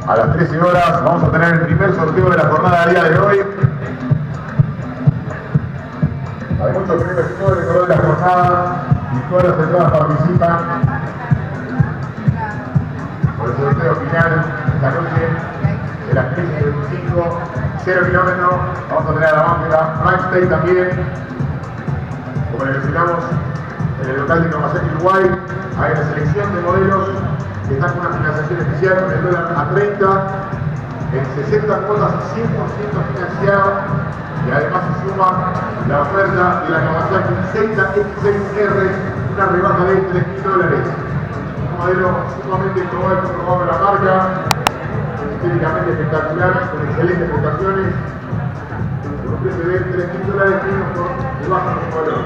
A las 13 horas vamos a tener el primer sorteo de la jornada del día de hoy. Hay muchos premios y todo el color de la jornada y todas las entradas participan por el sorteo final esta noche de las 15:25, 0 kilómetros. Vamos a tener a la banda backstage también, como le mencionamos, en el local de Innovación Uruguay. Hay una selección de modelos que están con una financiación especial con el dólar a 30, en 60 cuotas 100% financiado, y además se suma la oferta de la Kawasaki ZX6R, una rebaja de $3.000. Un modelo sumamente probado y comprobado de la marca, estéticamente espectacular, con excelentes prestaciones, con un precio de $3.000 menos por debajo de su valor.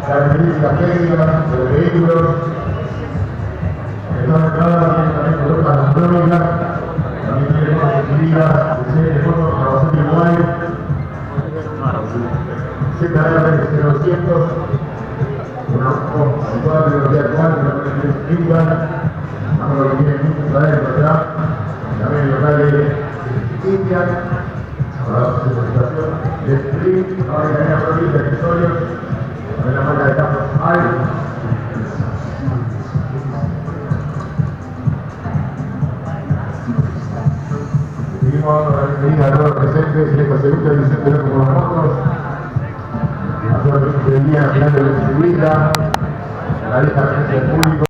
Características técnicas de los vehículos, estas entradas tienen también colotas astronómicas, también tienen fotos medidas de serie de fotos de Kawasaki Uruguay, ZR-0200, con toda la tecnología actual, que no tiene Springban, más lo que tiene mucho adentro ya, también el local de India, para la presentación de Spring, ahora que tenía provincia de accesorios, de la marca de carros hay. damos la bienvenida a todos los presentes en esta segunda edición de Locos por los Motos. Nosotros tenemos el día final de la visita, la lista de público.